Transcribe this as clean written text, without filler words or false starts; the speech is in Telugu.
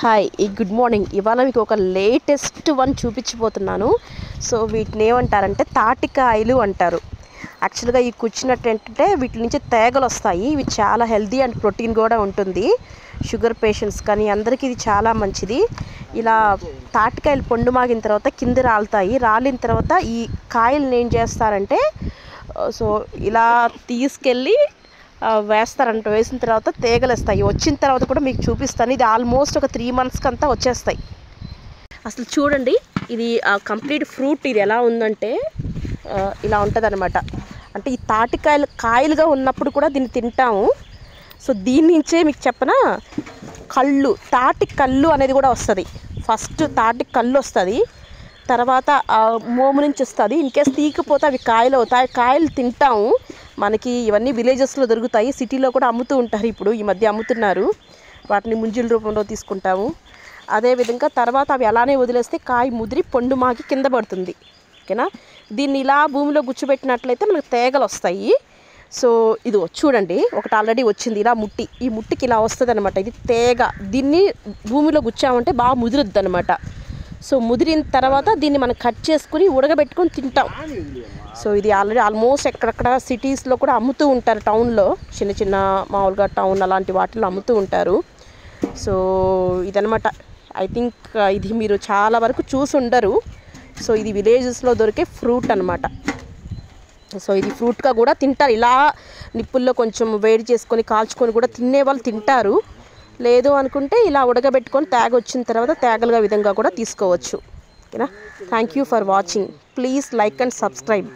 Hi good morning. ఇవాళ మీకు ఒక లేటెస్ట్ వన్ చూపించబోతున్నాను. సో వీటిని ఏమంటారంటే తాటికాయలు అంటారు. యాక్చువల్గా ఈ కూర్చున్నట్టు ఏంటంటే వీటి నుంచి తేగలు వస్తాయి. ఇవి చాలా హెల్దీ అండ్ ప్రోటీన్ కూడా ఉంటుంది. షుగర్ పేషెంట్స్ కానీ అందరికీ ఇది చాలా మంచిది. ఇలా తాటికాయలు పండు మాగిన తర్వాత కింద రాలుతాయి. రాలిన తర్వాత ఈ కాయలను ఏం చేస్తారంటే సో ఇలా తీసుకెళ్ళి వేస్తారంట. వేసిన తర్వాత తేగలు వస్తాయి. వచ్చిన తర్వాత కూడా మీకు చూపిస్తాను. ఇది ఆల్మోస్ట్ ఒక 3 monthsకి అంతా వచ్చేస్తాయి. అసలు చూడండి, ఇది కంప్లీట్ ఫ్రూట్ ఇది ఎలా ఉందంటే ఇలా ఉంటుంది అనమాట. అంటే ఈ కాయలుగా ఉన్నప్పుడు కూడా దీన్ని తింటాము. సో దీని నుంచే మీకు చెప్పనా, తాటి కళ్ళు అనేది కూడా వస్తుంది. ఫస్ట్ తాటి కళ్ళు వస్తుంది, తర్వాత మోము నుంచి వస్తుంది. ఇన్కేస్ తీయకపోతే అవి కాయలు అవుతాయి. కాయలు తింటాము. మనకి ఇవన్నీ విలేజెస్లో దొరుకుతాయి. సిటీలో కూడా అమ్ముతూ ఉంటారు. ఇప్పుడు ఈ మధ్య అమ్ముతున్నారు. వాటిని ముంజుల రూపంలో తీసుకుంటాము. అదేవిధంగా తర్వాత అవి అలానే వదిలేస్తే కాయ ముదిరి పండు మాకి కింద పడుతుంది. ఓకేనా. దీన్ని ఇలా భూమిలో గుచ్చిపెట్టినట్లయితే మనకు తేగలు వస్తాయి. సో ఇది చూడండి, ఒకటి ఆల్రెడీ వచ్చింది. ఇలా ఈ ముట్టికి ఇలా వస్తుంది అనమాట. ఇది తేగ. దీన్ని భూమిలో గుచ్చామంటే బాగా ముదిరుద్ది అనమాట. సో ముదిరిన తర్వాత దీన్ని మనం కట్ చేసుకుని ఉడకబెట్టుకొని తింటాం. సో ఇది ఆల్మోస్ట్ ఎక్కడెక్కడ సిటీస్లో కూడా అమ్ముతూ ఉంటారు. టౌన్లో చిన్న మామూలుగా టౌన్ అలాంటి వాటిలో అమ్ముతూ ఉంటారు. సో ఇదనమాట. ఐ థింక్ ఇది మీరు చాలా వరకు చూసి ఉండరు. సో ఇది విలేజెస్లో దొరికే ఫ్రూట్ అనమాట. సో ఇది ఫ్రూట్గా కూడా తింటారు. ఇలా నిప్పుల్లో కొంచెం వేడి చేసుకొని కాల్చుకొని కూడా తినే వాళ్ళు తింటారు. లేదు అనుకుంటే ఇలా ఉడకబెట్టుకొని తేగ వచ్చిన తర్వాత తేగలుగా విధంగా కూడా తీసుకోవచ్చు. ఓకేనా. Thank you for watching. Please like and subscribe.